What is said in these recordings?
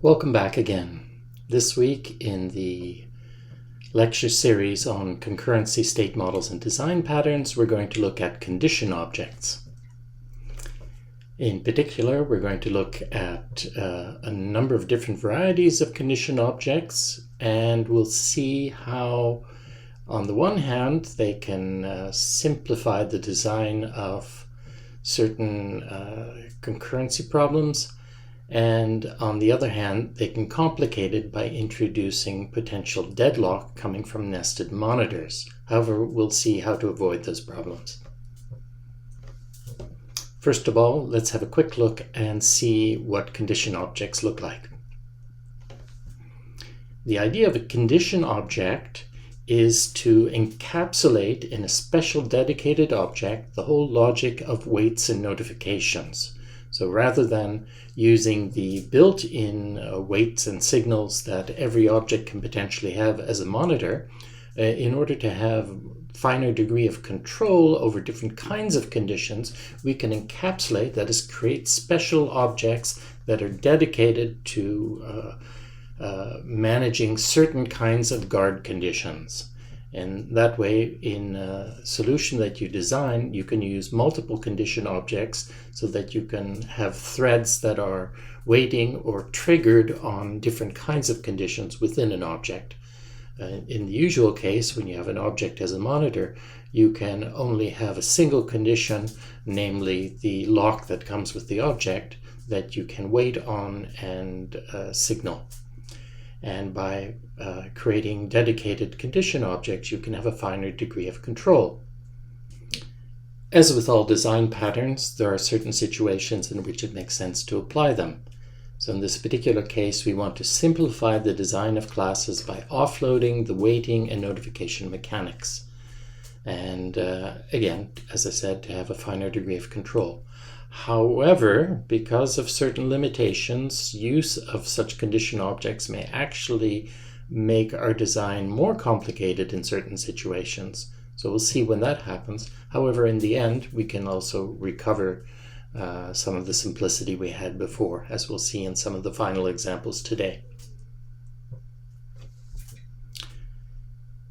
Welcome back again. This week in the lecture series on concurrency state models and design patterns, we're going to look at condition objects. In particular, we're going to look at a number of different varieties of condition objects, and we'll see how, on the one hand, they can simplify the design of certain concurrency problems, and on the other hand, they can complicate it by introducing potential deadlock coming from nested monitors. However, we'll see how to avoid those problems. First of all, let's have a quick look and see what condition objects look like. The idea of a condition object is to encapsulate in a special dedicated object the whole logic of waits and notifications. So rather than using the built-in weights and signals that every object can potentially have as a monitor, in order to have finer degree of control over different kinds of conditions, we can encapsulate, that is, create special objects that are dedicated to managing certain kinds of guard conditions. And that way, in a solution that you design, you can use multiple condition objects so that you can have threads that are waiting or triggered on different kinds of conditions within an object. In the usual case, when you have an object as a monitor, you can only have a single condition, namely the lock that comes with the object, that you can wait on and signal. And by creating dedicated condition objects, you can have a finer degree of control. As with all design patterns, there are certain situations in which it makes sense to apply them. So in this particular case, we want to simplify the design of classes by offloading the waiting and notification mechanics. And again, as I said, to have a finer degree of control. However, because of certain limitations, use of such condition objects may actually make our design more complicated in certain situations. So we'll see when that happens. However, in the end, we can also recover some of the simplicity we had before, as we'll see in some of the final examples today.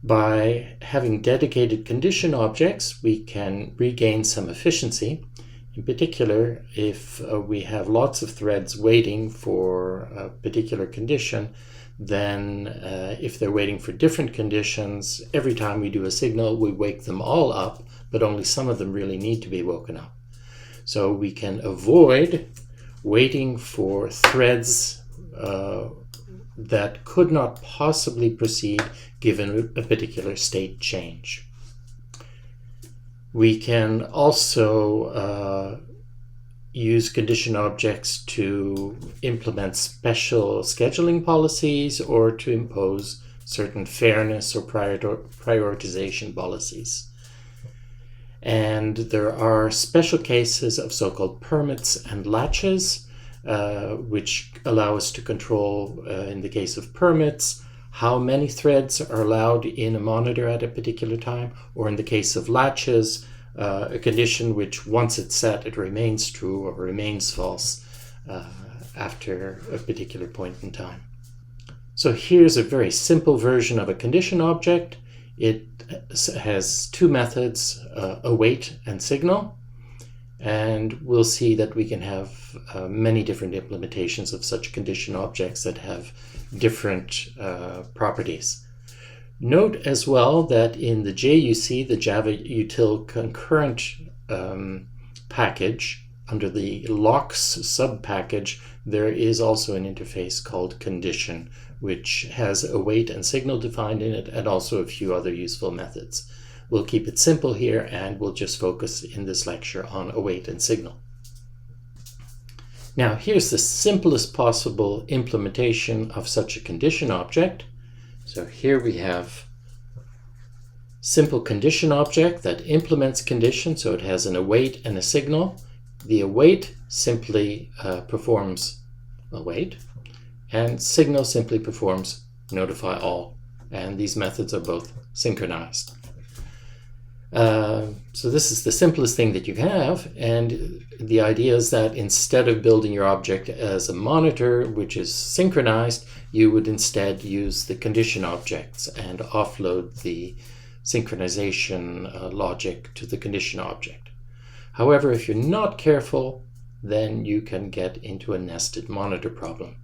By having dedicated condition objects, we can regain some efficiency. In particular, if we have lots of threads waiting for a particular condition, then if they're waiting for different conditions, every time we do a signal, we wake them all up, but only some of them really need to be woken up. So we can avoid waiting for threads that could not possibly proceed given a particular state change. We can also use condition objects to implement special scheduling policies or to impose certain fairness or prioritization policies. And there are special cases of so-called permits and latches, which allow us to control, in the case of permits, how many threads are allowed in a monitor at a particular time, or in the case of latches, a condition which once it's set, it remains true or remains false after a particular point in time. So here's a very simple version of a condition object. It has two methods, await and signal, and we'll see that we can have many different implementations of such condition objects that have different properties. Note as well that in the JUC, the Java Util concurrent package, under the locks sub-package, there is also an interface called condition, which has await and signal defined in it, and also a few other useful methods. We'll keep it simple here, and we'll just focus in this lecture on await and signal. Now, here's the simplest possible implementation of such a condition object. So here we have simple condition object that implements condition, so it has an await and a signal. The await simply performs await, and signal simply performs notify all. And these methods are both synchronized. So this is the simplest thing that you can have, and the idea is that instead of building your object as a monitor which is synchronized, you would instead use the condition objects and offload the synchronization logic to the condition object. However, if you're not careful, then you can get into a nested monitor problem.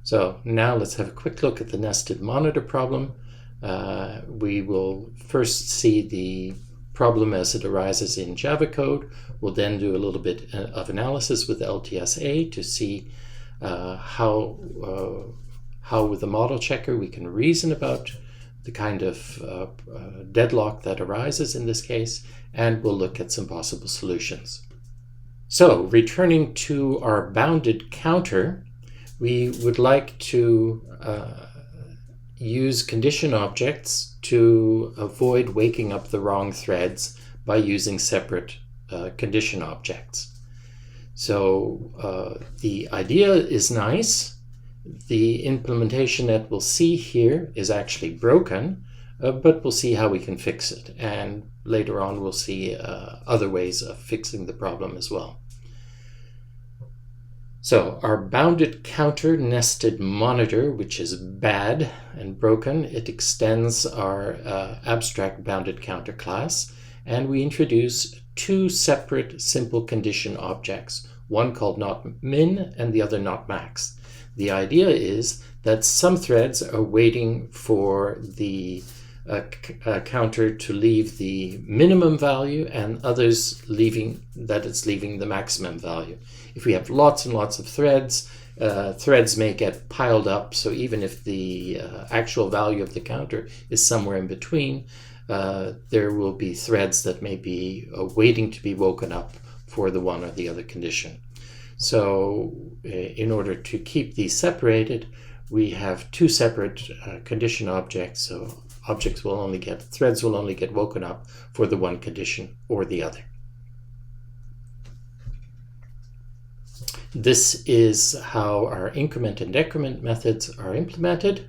So now let's have a quick look at the nested monitor problem. We will first see the problem as it arises in Java code. We'll then do a little bit of analysis with LTSA to see how with the model checker we can reason about the kind of deadlock that arises in this case, and we'll look at some possible solutions. So returning to our bounded counter, we would like to use condition objects to avoid waking up the wrong threads by using separate condition objects. So the idea is nice. The implementation that we'll see here is actually broken, but we'll see how we can fix it. And later on we'll see other ways of fixing the problem as well. So our bounded counter nested monitor, which is bad and broken, it extends our abstract bounded counter class, and we introduce two separate simple condition objects, one called not_min and the other not_max. The idea is that some threads are waiting for the counter to leave the minimum value and others that it's leaving the maximum value. If we have lots and lots of threads, threads may get piled up, so even if the actual value of the counter is somewhere in between, there will be threads that may be waiting to be woken up for the one or the other condition. So in order to keep these separated, we have two separate condition objects, so threads will only get woken up for the one condition or the other. This is how our increment and decrement methods are implemented.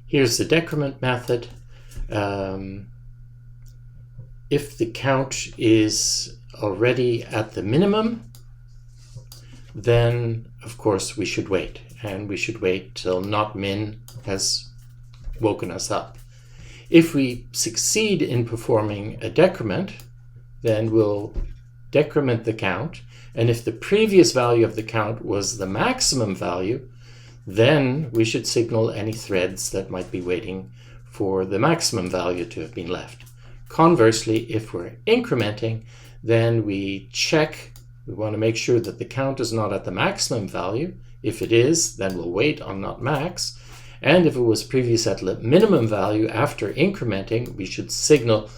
Here's the decrement method. If the count is already at the minimum, then of course we should wait, and we should wait till not_min has woken us up. If we succeed in performing a decrement, then we'll decrement the count, and if the previous value of the count was the maximum value, then we should signal any threads that might be waiting for the maximum value to have been left. Conversely, if we're incrementing, then we want to make sure that the count is not at the maximum value. If it is, then we'll wait on not_max. And if it was previous at the minimum value after incrementing, we should signal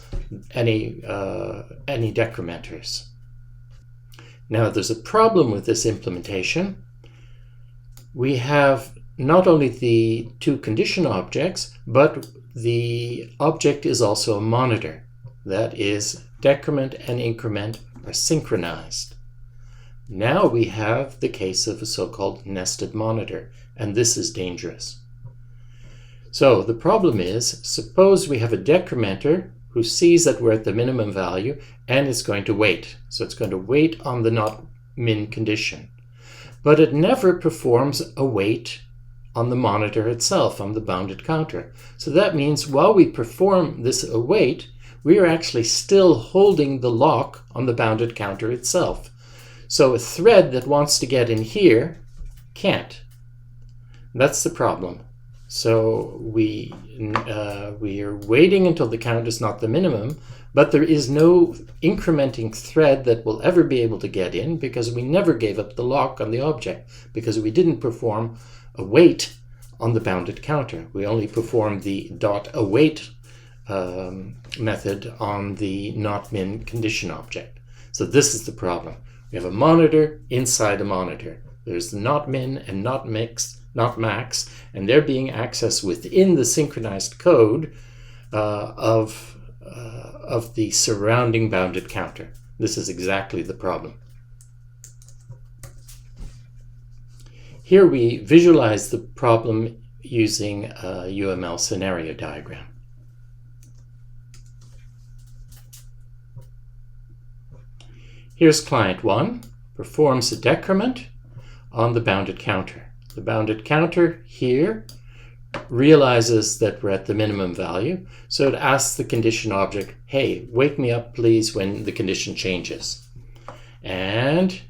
any decrementers. Now, there's a problem with this implementation. We have not only the two condition objects, but the object is also a monitor. That is, decrement and increment are synchronized. Now we have the case of a so-called nested monitor, and this is dangerous. So the problem is, suppose we have a decrementer who sees that we're at the minimum value and it's going to wait. So it's going to wait on the not_min condition. But it never performs a wait on the monitor itself, on the bounded counter. So that means while we perform this await, we are actually still holding the lock on the bounded counter itself. So a thread that wants to get in here can't. That's the problem. So we are waiting until the count is not the minimum, but there is no incrementing thread that will ever be able to get in because we never gave up the lock on the object, because we didn't perform a wait on the bounded counter. We only performed the .await method on the not_min condition object. So this is the problem. We have a monitor inside a monitor. There's the not_min and not_max, and they're being accessed within the synchronized code of the surrounding bounded counter. This is exactly the problem. Here we visualize the problem using a UML scenario diagram. Here's client 1, performs a decrement on the bounded counter. The bounded counter here realizes that we're at the minimum value, so it asks the condition object, hey, wake me up please when the condition changes. And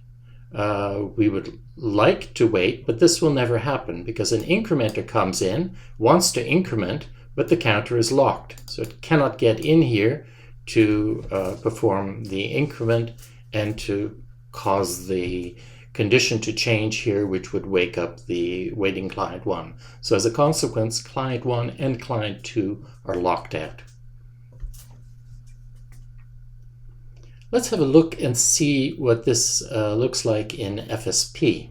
we would like to wait, but this will never happen because an incrementer comes in, wants to increment, but the counter is locked. So it cannot get in here to perform the increment and to cause the condition to change here, which would wake up the waiting client 1. So as a consequence, client 1 and client 2 are locked out. Let's have a look and see what this looks like in FSP.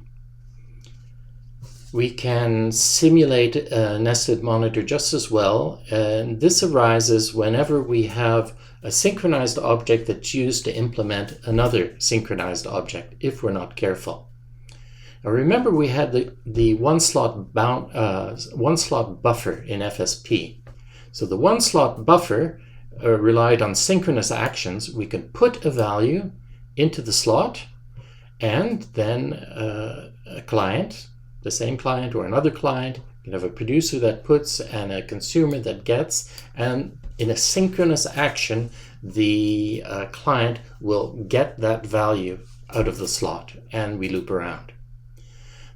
We can simulate a nested monitor just as well, and this arises whenever we have a synchronized object that's used to implement another synchronized object, if we're not careful. Now remember, we had the one slot buffer in FSP. So the one slot buffer relied on synchronous actions. We can put a value into the slot, and then a client, the same client or another client, you have a producer that puts and a consumer that gets, and in a synchronous action, the client will get that value out of the slot, and we loop around.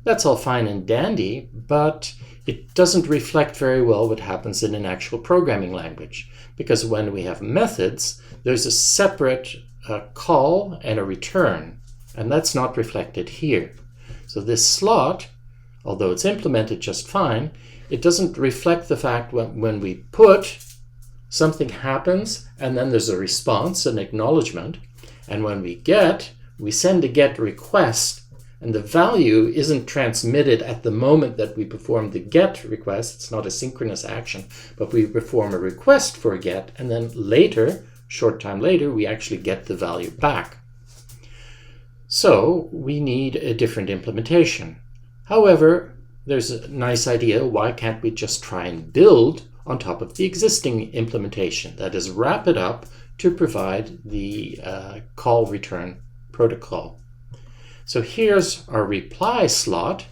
That's all fine and dandy, but it doesn't reflect very well what happens in an actual programming language, because when we have methods, there's a separate call and a return, and that's not reflected here. So this slot, although it's implemented just fine, it doesn't reflect the fact when we put, something happens, and then there's a response, an acknowledgement, and when we get, we send a GET request, and the value isn't transmitted at the moment that we perform the GET request. It's not a synchronous action, but we perform a request for a GET, and then later, short time later, we actually get the value back. So we need a different implementation. However, there's a nice idea. Why can't we just try and build on top of the existing implementation? That is, wrap it up to provide the call return protocol. So here's our reply slot,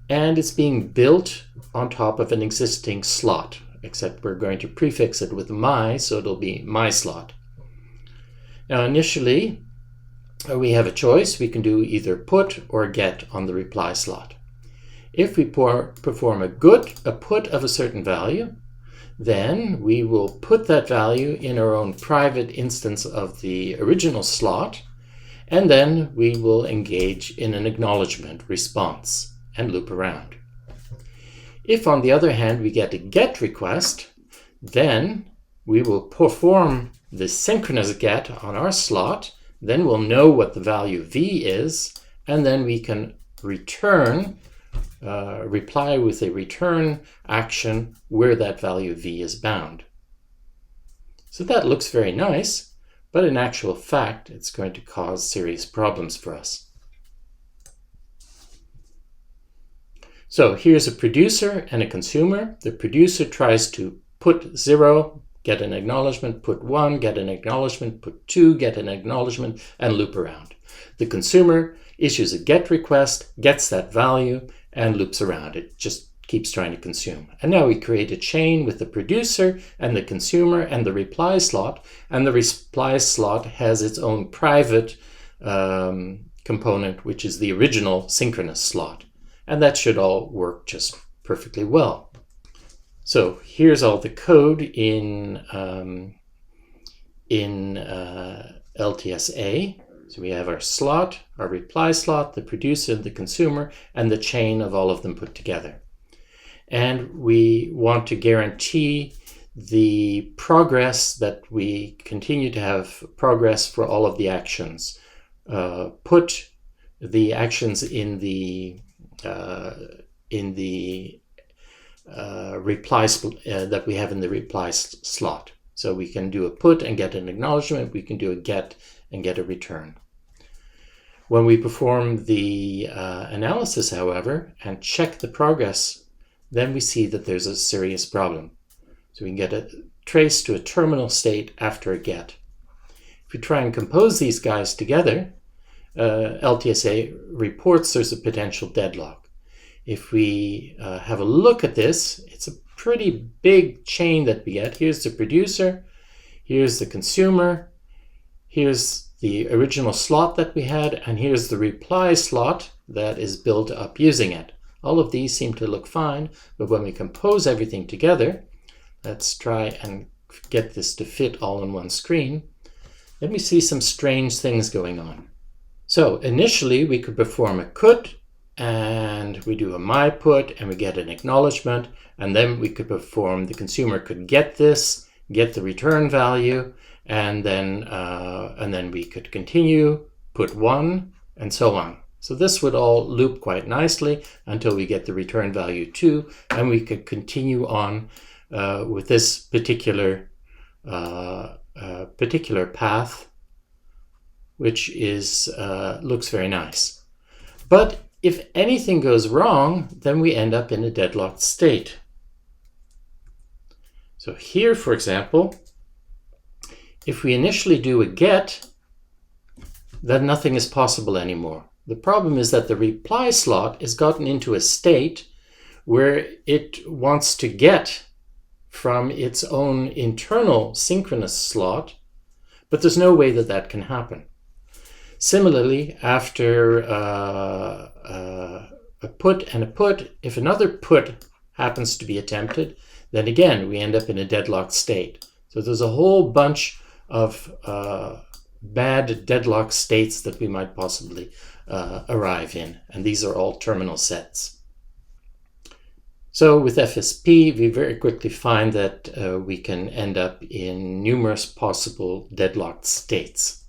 and it's being built on top of an existing slot, except we're going to prefix it with my, so it'll be my slot. Now initially, we have a choice. We can do either put or get on the reply slot. If we perform a put of a certain value, then we will put that value in our own private instance of the original slot, and then we will engage in an acknowledgement response and loop around. If, on the other hand, we get a GET request, then we will perform the synchronous GET on our slot, then we'll know what the value V is, and then we can return, reply with a return action where that value V is bound. So that looks very nice, but in actual fact, it's going to cause serious problems for us. So here's a producer and a consumer. The producer tries to put 0, get an acknowledgement, put 1, get an acknowledgement, put 2, get an acknowledgement, and loop around. The consumer issues a GET request, gets that value, and loops around. It just keeps trying to consume. And now we create a chain with the producer and the consumer and the reply slot, and the reply slot has its own private component, which is the original synchronous slot. And that should all work just perfectly well. So here's all the code in LTSA. So we have our slot, our reply slot, the producer, the consumer, and the chain of all of them put together. And we want to guarantee the progress, that we continue to have progress for all of the actions. Put the actions in the reply that we have in the reply slot. So we can do a put and get an acknowledgement. We can do a get and get a return. When we perform the analysis, however, and check the progress then we see that there's a serious problem. So we can get a trace to a terminal state after a get. If we try and compose these guys together, LTSA reports there's a potential deadlock. If we have a look at this, it's a pretty big chain that we get. Here's the producer, here's the consumer, here's the original slot that we had, and here's the reply slot that is built up using it. All of these seem to look fine, but when we compose everything together, let's try and get this to fit all on one screen, then we see some strange things going on. So initially we could perform a CUT, and we do a myPut, and we get an acknowledgement, and then we could perform, the consumer could get this, get the return value, and then we could continue, put 1, and so on. So this would all loop quite nicely until we get the return value 2, and we could continue on with this particular path, which is looks very nice. But if anything goes wrong, then we end up in a deadlocked state. So here, for example, if we initially do a get, then nothing is possible anymore. The problem is that the reply slot has gotten into a state where it wants to get from its own internal synchronous slot, but there's no way that that can happen. Similarly, after a put and a put, if another put happens to be attempted, then again we end up in a deadlocked state. So there's a whole bunch of bad deadlock states that we might possibly arrive in, and these are all terminal sets. So with FSP, we very quickly find that we can end up in numerous possible deadlocked states.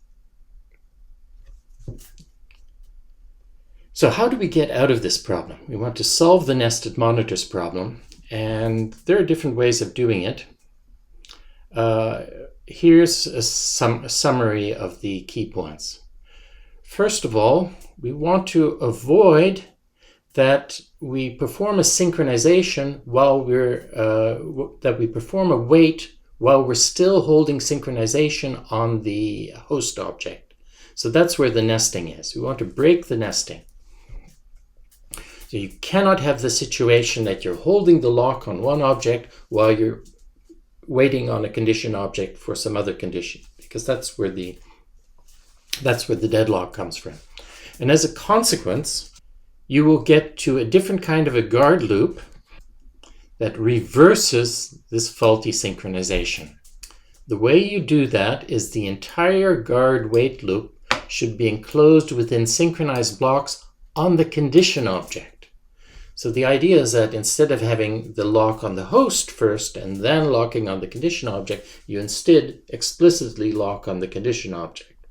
So how do we get out of this problem? We want to solve the nested monitors problem, and there are different ways of doing it. Here's a summary of the key points. First of all, we want to avoid that we perform a synchronization while that we perform a wait while we're still holding synchronization on the host object. So that's where the nesting is. We want to break the nesting. So you cannot have the situation that you're holding the lock on one object while you're waiting on a condition object for some other condition, because that's where the deadlock comes from. And as a consequence, you will get to a different kind of a guard loop that reverses this faulty synchronization. The way you do that is the entire guard wait loop should be enclosed within synchronized blocks on the condition object. So the idea is that instead of having the lock on the host first and then locking on the condition object, you instead explicitly lock on the condition object.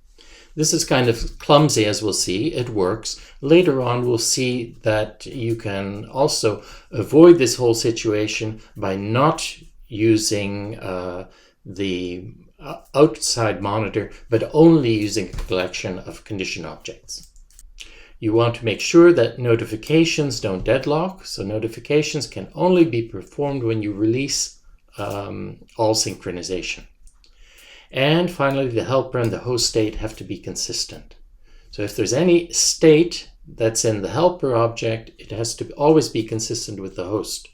This is kind of clumsy, as we'll see. It works. Later on, we'll see that you can also avoid this whole situation by not using the outside monitor, but only using a collection of condition objects. You want to make sure that notifications don't deadlock. So notifications can only be performed when you release all synchronization. And finally, the helper and the host state have to be consistent. So if there's any state that's in the helper object, it has to always be consistent with the host.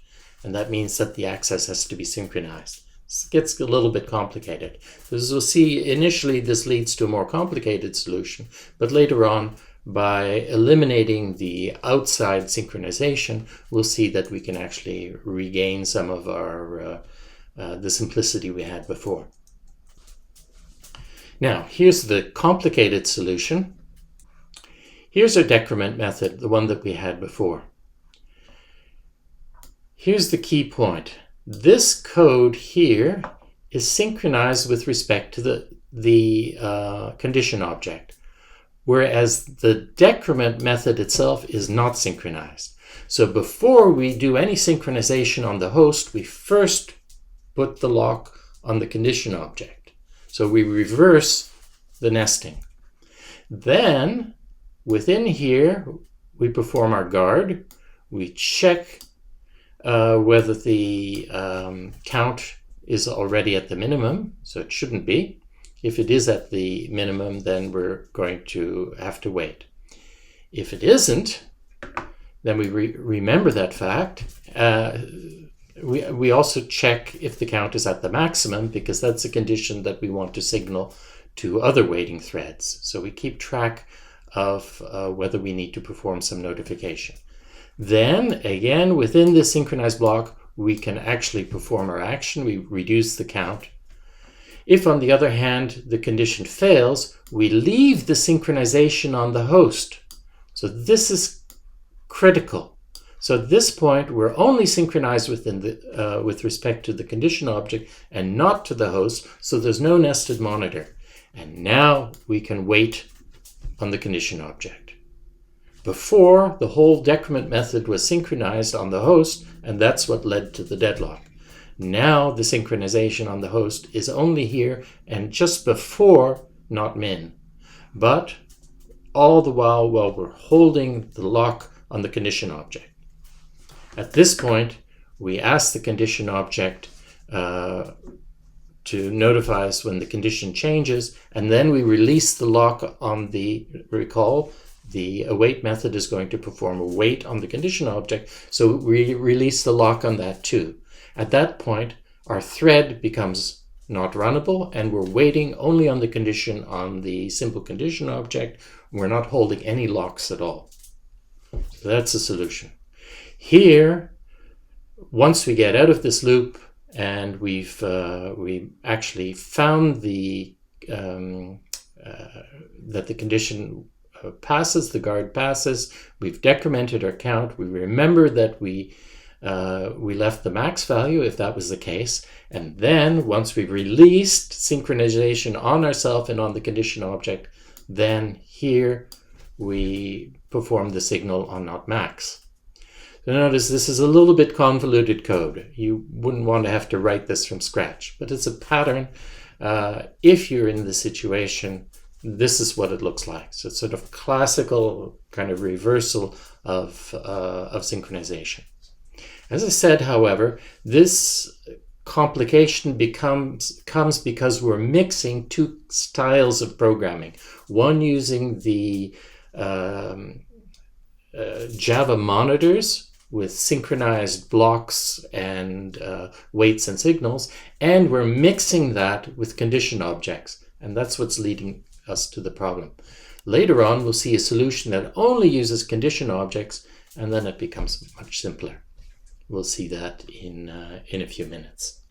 And that means that the access has to be synchronized. This gets a little bit complicated. As we'll see, initially this leads to a more complicated solution, but later on, by eliminating the outside synchronization, we'll see that we can actually regain some of our the simplicity we had before. Now, here's the complicated solution. Here's our decrement method, the one that we had before. Here's the key point. This code here is synchronized with respect to the condition object, whereas the decrement method itself is not synchronized. So before we do any synchronization on the host, we first put the lock on the condition object. So we reverse the nesting. Then within here, we perform our guard. We check whether the count is already at the minimum, so it shouldn't be. If it is at the minimum, then we're going to have to wait. If it isn't, then we remember that fact. We also check if the count is at the maximum, because that's a condition that we want to signal to other waiting threads. So we keep track of whether we need to perform some notification. Then, again, within this synchronized block, we can actually perform our action. We reduce the count. If, on the other hand, the condition fails, we leave the synchronization on the host. So this is critical. So at this point, we're only synchronized within the, with respect to the condition object and not to the host, so there's no nested monitor. And now we can wait on the condition object. Before, the whole decrement method was synchronized on the host, and that's what led to the deadlock. Now the synchronization on the host is only here and just before, not min. But all the while we're holding the lock on the condition object. At this point, we ask the condition object to notify us when the condition changes, and then we release the lock on the, recall, the await method is going to perform a wait on the condition object, so we release the lock on that too. At that point, our thread becomes not runnable, and we're waiting only on the condition on the simple condition object. We're not holding any locks at all. So that's the solution. Here, once we get out of this loop and we actually found the that the condition passes, the guard passes, we've decremented our count, we remember that we left the max value if that was the case, and then once we've released synchronization on ourselves and on the condition object, then here we perform the signal on not max. So notice this is a little bit convoluted code. You wouldn't want to have to write this from scratch, but it's a pattern. If you're in the situation, this is what it looks like. So it's sort of classical kind of reversal of synchronization. As I said, however, this complication comes because we're mixing two styles of programming. One using the Java monitors with synchronized blocks and waits and signals, and we're mixing that with condition objects, and that's what's leading us to the problem. Later on, we'll see a solution that only uses condition objects, and then it becomes much simpler. We'll see that in a few minutes.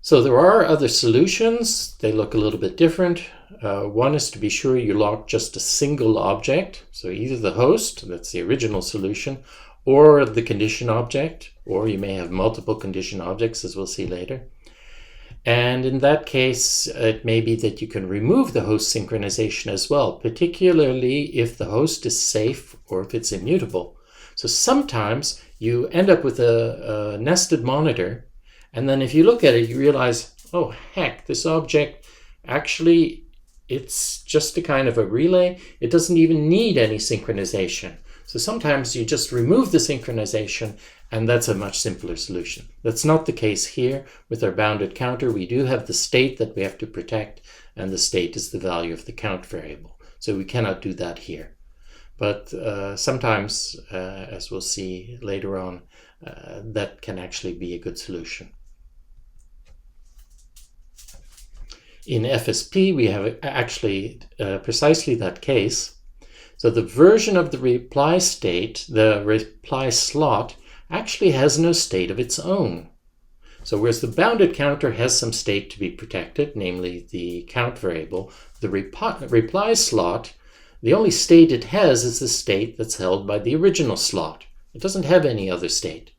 So there are other solutions. They look a little bit different. One is to be sure you lock just a single object. So either the host, that's the original solution, or the condition object, or you may have multiple condition objects, as we'll see later. And in that case, it may be that you can remove the host synchronization as well, particularly if the host is safe or if it's immutable. So sometimes you end up with a nested monitor, and then if you look at it, you realize, oh heck, this object actually, it's just a kind of a relay. It doesn't even need any synchronization. So sometimes you just remove the synchronization, and that's a much simpler solution. That's not the case here with our bounded counter. We do have the state that we have to protect, and the state is the value of the count variable. So we cannot do that here. But sometimes, as we'll see later on, that can actually be a good solution. In FSP, we have actually precisely that case. So the version of the reply state, the reply slot, actually has no state of its own. So whereas the bounded counter has some state to be protected, namely the count variable, the reply slot, the only state it has is the state that's held by the original slot. It doesn't have any other state.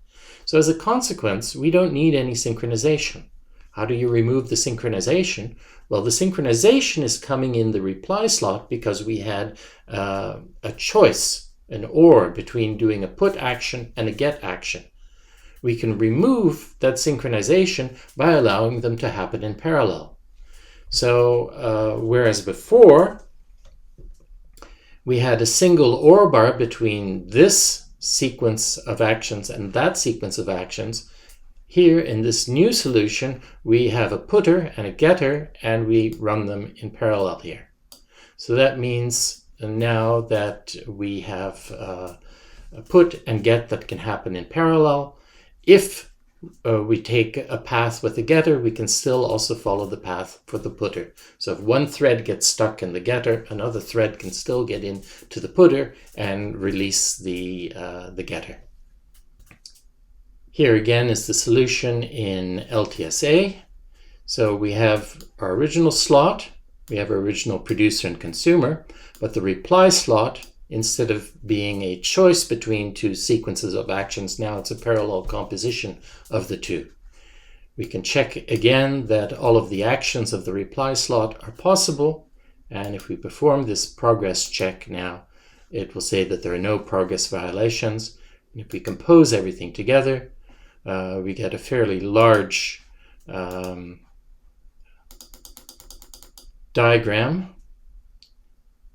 So as a consequence, we don't need any synchronization. How do you remove the synchronization? Well, the synchronization is coming in the reply slot because we had a choice, an OR, between doing a put action and a get action. We can remove that synchronization by allowing them to happen in parallel. So whereas before, we had a single OR bar between this sequence of actions and that sequence of actions. Here in this new solution, we have a putter and a getter, and we run them in parallel here. So that means now that we have a put and get that can happen in parallel. If we take a path with the getter, we can still also follow the path for the putter. So if one thread gets stuck in the getter, another thread can still get into the putter and release the getter. Here again is the solution in LTSA. So we have our original slot, we have our original producer and consumer, but the reply slot, instead of being a choice between two sequences of actions, now it's a parallel composition of the two. We can check again that all of the actions of the reply slot are possible, and if we perform this progress check now, it will say that there are no progress violations. And if we compose everything together, we get a fairly large diagram.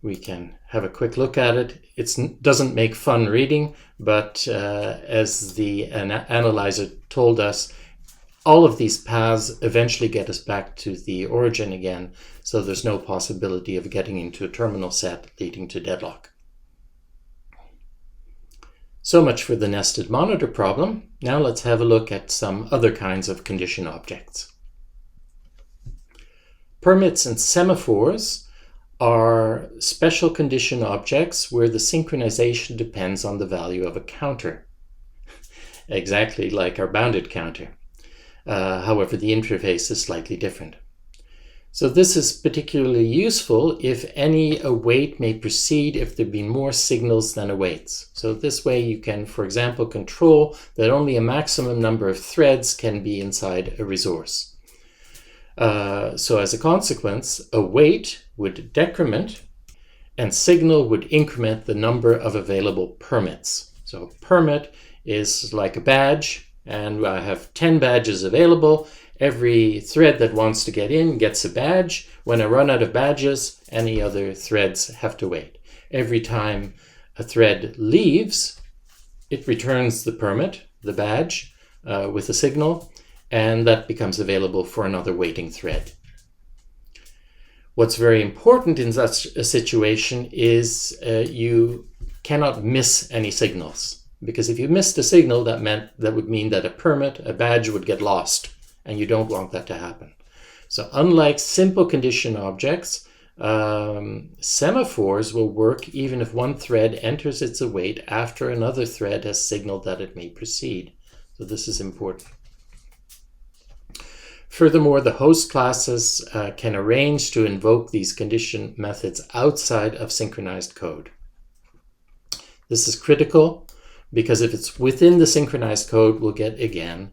We can have a quick look at it. It doesn't make fun reading, but as the analyzer told us, all of these paths eventually get us back to the origin again, so there's no possibility of getting into a terminal set leading to deadlock. So much for the nested monitor problem. Now let's have a look at some other kinds of condition objects. Permits and semaphores are special condition objects where the synchronization depends on the value of a counter. Exactly like our bounded counter. However, the interface is slightly different. So this is particularly useful if any await may proceed if there be more signals than awaits. So this way you can, for example, control that only a maximum number of threads can be inside a resource. So as a consequence, await would decrement and signal would increment the number of available permits. So a permit is like a badge, and I have 10 badges available. Every thread that wants to get in gets a badge. When I run out of badges, any other threads have to wait. Every time a thread leaves, it returns the permit, the badge, with a signal, and that becomes available for another waiting thread. What's very important in such a situation is you cannot miss any signals, because if you missed a signal, that would mean that a permit, a badge would get lost, and you don't want that to happen. So unlike simple condition objects, semaphores will work even if one thread enters its await after another thread has signaled that it may proceed. So this is important. Furthermore, the host classes can arrange to invoke these condition methods outside of synchronized code. This is critical because if it's within the synchronized code, we'll get, again,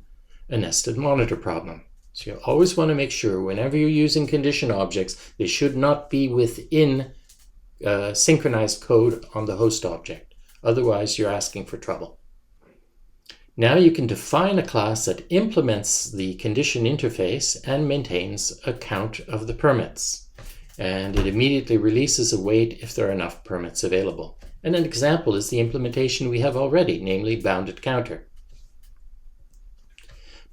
a nested monitor problem. So you always want to make sure whenever you're using condition objects, they should not be within synchronized code on the host object. Otherwise, you're asking for trouble. Now you can define a class that implements the condition interface and maintains a count of the permits. And it immediately releases a wait if there are enough permits available. And an example is the implementation we have already, namely bounded counter.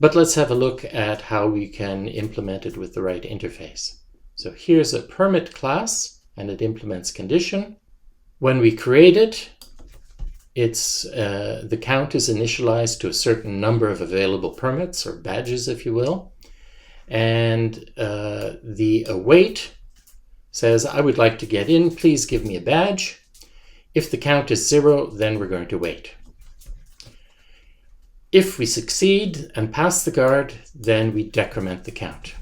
But let's have a look at how we can implement it with the right interface. So here's a permit class, and it implements condition. When we create it, the count is initialized to a certain number of available permits, or badges, if you will. And the await says, I would like to get in, please give me a badge. If the count is 0, then we're going to wait. If we succeed and pass the guard, then we decrement the count.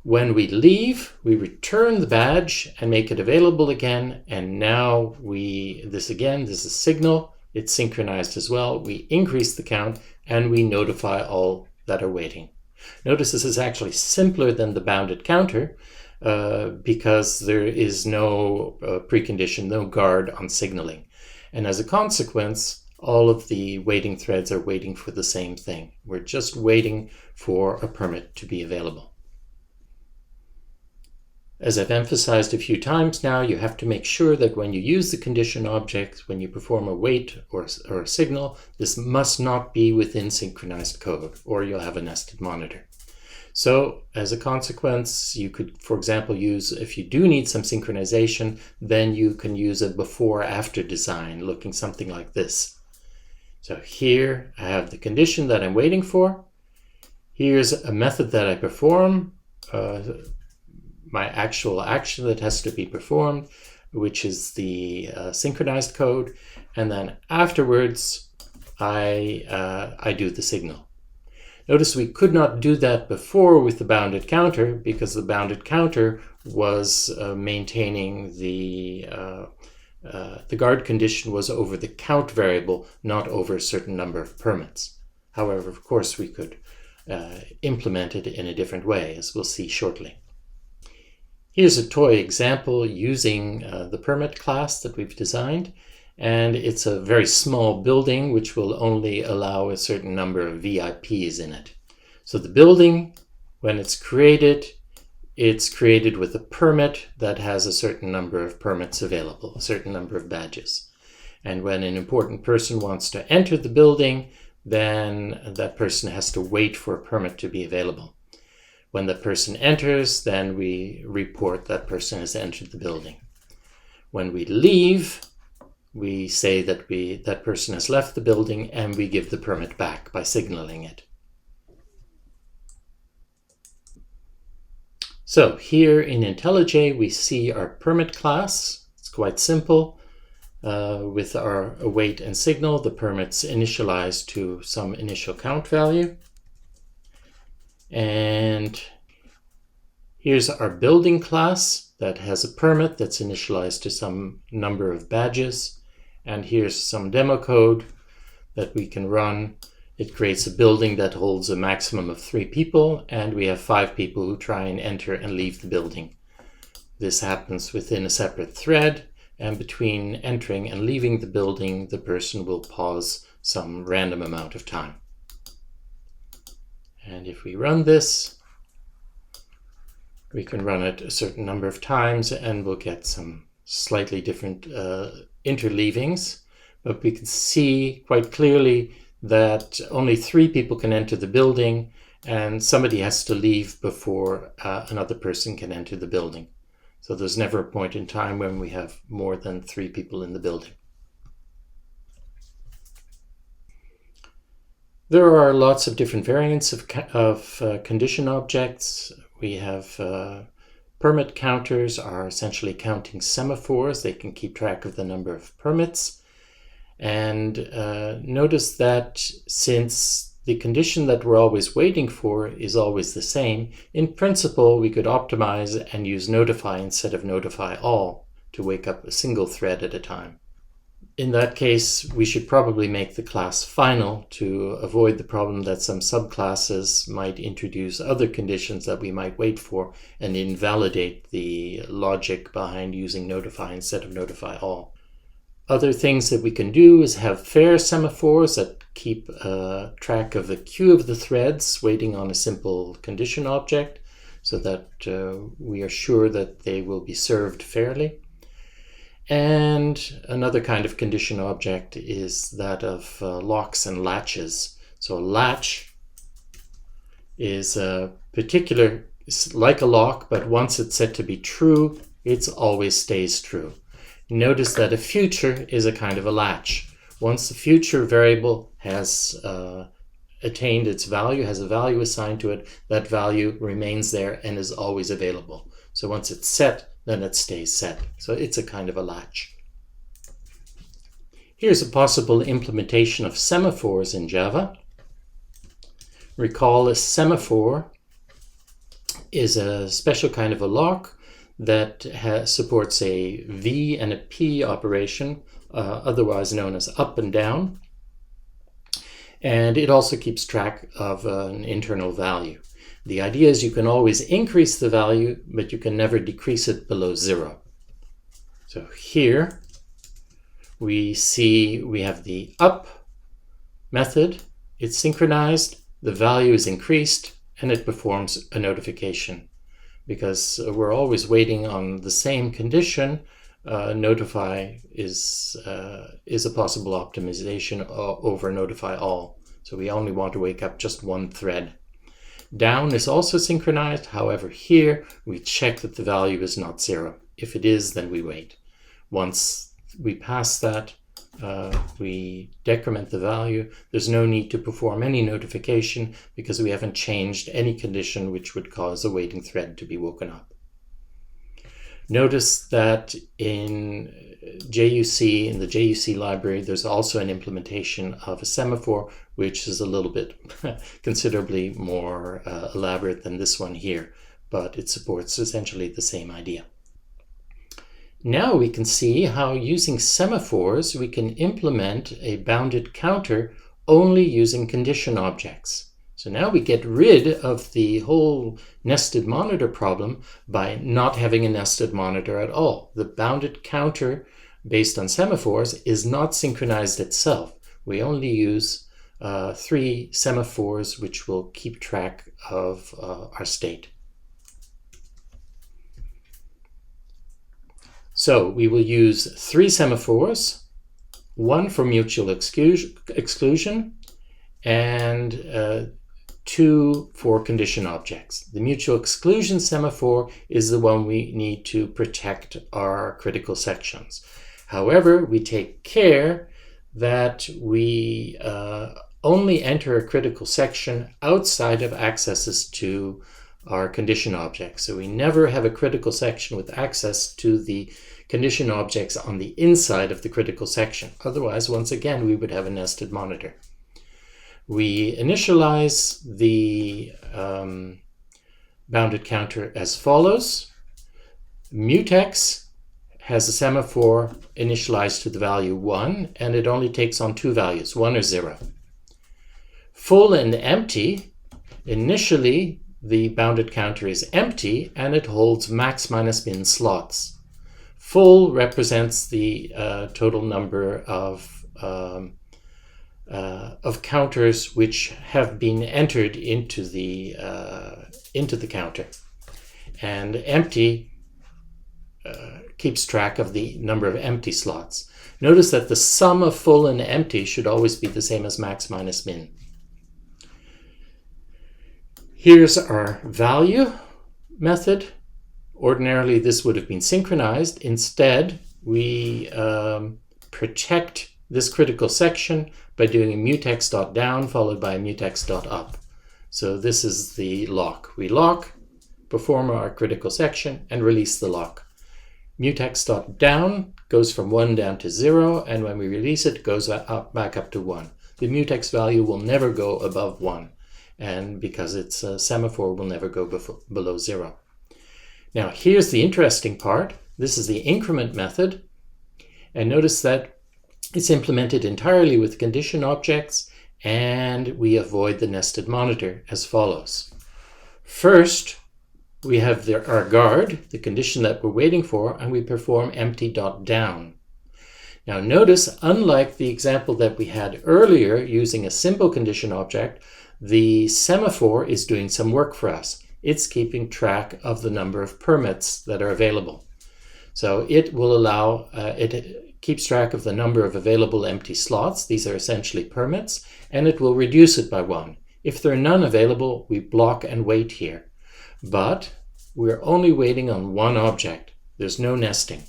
When we leave, we return the badge and make it available again. And now this is signal. It's synchronized as well. We increase the count and we notify all that are waiting. Notice this is actually simpler than the bounded counter because there is no precondition, no guard on signaling. And as a consequence, all of the waiting threads are waiting for the same thing. We're just waiting for a permit to be available. As I've emphasized a few times now, you have to make sure that when you use the condition object, when you perform a wait or a signal, this must not be within synchronized code, or you'll have a nested monitor. So as a consequence, you could, for example, use, if you do need some synchronization, then you can use a before-after design looking something like this. So here I have the condition that I'm waiting for. Here's a method that I perform, my actual action that has to be performed, which is the synchronized code. And then afterwards, I do the signal. Notice we could not do that before with the bounded counter because the bounded counter was maintaining the guard condition was over the count variable, not over a certain number of permits. However, of course, we could implement it in a different way, as we'll see shortly. Here's a toy example using the permit class that we've designed. And it's a very small building which will only allow a certain number of VIPs in it. So the building, when it's created with a permit that has a certain number of permits available, a certain number of badges. And when an important person wants to enter the building, then that person has to wait for a permit to be available. When the person enters, then we report that person has entered the building. When we leave, we say that that person has left the building, and we give the permit back by signaling it. So here in IntelliJ, we see our permit class. It's quite simple. With our await and signal, the permit's initialized to some initial count value. And here's our building class that has a permit that's initialized to some number of badges. And here's some demo code that we can run. It creates a building that holds a maximum of 3 people, and we have 5 people who try and enter and leave the building. This happens within a separate thread, and between entering and leaving the building, the person will pause some random amount of time. And if we run this, we can run it a certain number of times, and we'll get some slightly different interleavings, but we can see quite clearly that only 3 people can enter the building, and somebody has to leave before another person can enter the building. So there's never a point in time when we have more than 3 people in the building. There are lots of different variants of condition objects. We have permit counters are essentially counting semaphores. They can keep track of the number of permits. And notice that since the condition that we're always waiting for is always the same, in principle, we could optimize and use notify instead of notify all to wake up a single thread at a time. In that case, we should probably make the class final to avoid the problem that some subclasses might introduce other conditions that we might wait for and invalidate the logic behind using notify instead of notify all. Other things that we can do is have fair semaphores that keep track of the queue of the threads waiting on a simple condition object so that we are sure that they will be served fairly. And another kind of condition object is that of locks and latches. So a latch is a particular, it's like a lock, but once it's set to be true, it always stays true. Notice that a future is a kind of a latch. Once the future variable has attained its value, has a value assigned to it, that value remains there and is always available. So once it's set, then it stays set. So it's a kind of a latch. Here's a possible implementation of semaphores in Java. Recall a semaphore is a special kind of a lock that supports a V and a P operation, otherwise known as up and down. And it also keeps track of an internal value. The idea is you can always increase the value, but you can never decrease it below 0. So here we see we have the up method. It's synchronized, the value is increased, and it performs a notification. because we're always waiting on the same condition, notify is a possible optimization over notify all. So we only want to wake up just one thread. Down is also synchronized. However, here we check that the value is not 0. If it is, then we wait. Once we pass that, we decrement the value. There's no need to perform any notification because we haven't changed any condition which would cause a waiting thread to be woken up. Notice that in JUC, in the JUC library, there's also an implementation of a semaphore, which is a little bit considerably more elaborate than this one here, but it supports essentially the same idea. Now we can see how using semaphores we can implement a bounded counter only using condition objects. So now we get rid of the whole nested monitor problem by not having a nested monitor at all. The bounded counter based on semaphores is not synchronized itself. We only use 3 semaphores which will keep track of our state. So we will use 3 semaphores, 1 for mutual exclusion and 2 for condition objects. The mutual exclusion semaphore is the one we need to protect our critical sections. However, we take care that we only enter a critical section outside of accesses to our condition objects. So we never have a critical section with access to the condition objects on the inside of the critical section. Otherwise, once again, we would have a nested monitor. We initialize the bounded counter as follows. Mutex has a semaphore initialized to the value 1, and it only takes on 2 values, 1 or 0. Full and empty, initially the bounded counter is empty and it holds max minus min slots. Full represents the total number of counters which have been entered into the counter, and empty keeps track of the number of empty slots. Notice that the sum of full and empty should always be the same as max minus min. Here's our value method. Ordinarily this would have been synchronized. Instead, we protect this critical section by doing a mutex.down followed by a mutex.up. So this is the lock. We lock, perform our critical section, and release the lock. Mutex.down goes from 1 down to 0, and when we release it, it goes back up to 1. The mutex value will never go above 1, and because it's a semaphore, will never go below 0. Now here's the interesting part. This is the increment method, and notice that it's implemented entirely with condition objects, and we avoid the nested monitor as follows. First, we have our guard, the condition that we're waiting for, and we perform empty.down. Now notice, unlike the example that we had earlier using a simple condition object, the semaphore is doing some work for us. It's keeping track of the number of permits that are available. So it will allow, it keeps track of the number of available empty slots. These are essentially permits, and it will reduce it by 1. If there are none available, we block and wait here. But we're only waiting on one object. There's no nesting.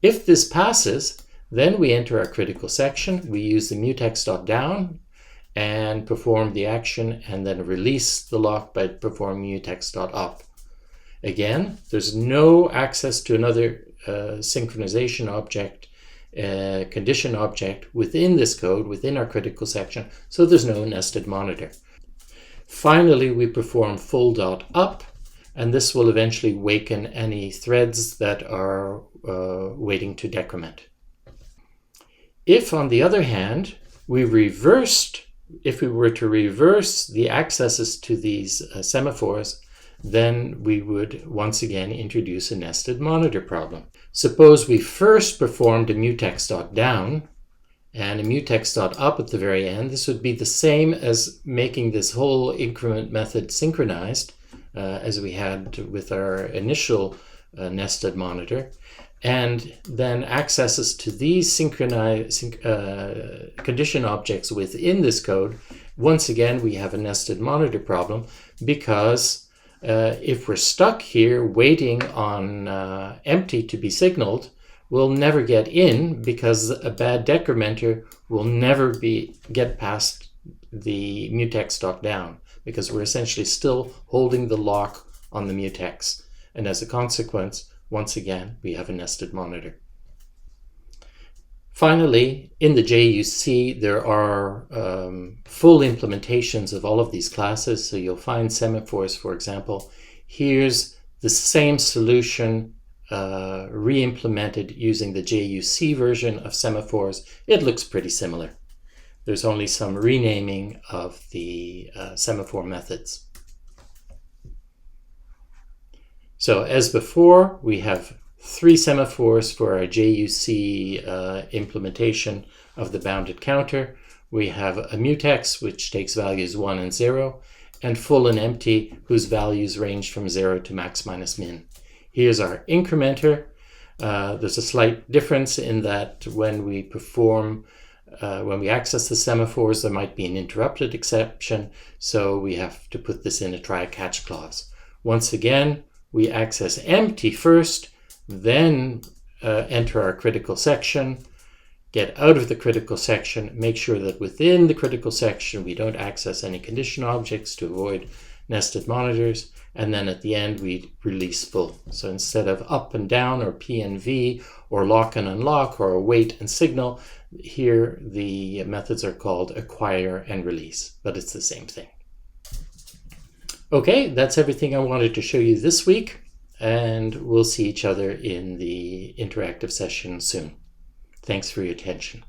If this passes, then we enter our critical section. We use the mutex.down and perform the action, and then release the lock by performing mutex.up. Again, there's no access to another synchronization object, condition object within this code, within our critical section, so there's no nested monitor. Finally, we perform full.up, and this will eventually waken any threads that are waiting to decrement. If, on the other hand, if we were to reverse the accesses to these semaphores, then we would once again introduce a nested monitor problem. Suppose we first performed a mutex.down and a mutex.up at the very end. This would be the same as making this whole increment method synchronized, as we had with our initial nested monitor, and then accesses to these condition objects within this code. Once again, we have a nested monitor problem, because if we're stuck here waiting on empty to be signaled, we'll never get in, because a bad decrementer will never get past the mutex dot down, because we're essentially still holding the lock on the mutex. And as a consequence, once again, we have a nested monitor. Finally, in the JUC, there are full implementations of all of these classes. So you'll find semaphores, for example. Here's the same solution re-implemented using the JUC version of semaphores. It looks pretty similar. There's only some renaming of the semaphore methods. So as before, we have 3 semaphores for our JUC implementation of the bounded counter. We have a mutex, which takes values 1 and 0, and full and empty, whose values range from 0 to max minus min. Here's our incrementer. There's a slight difference in that when we access the semaphores, there might be an interrupted exception, so we have to put this in a try-catch clause. Once again, we access empty first, then enter our critical section, get out of the critical section, make sure that within the critical section we don't access any condition objects to avoid nested monitors, and then at the end we release full. So instead of up and down or P and V or lock and unlock or wait and signal, here the methods are called acquire and release, but it's the same thing. Okay, that's everything I wanted to show you this week, and we'll see each other in the interactive session soon. Thanks for your attention.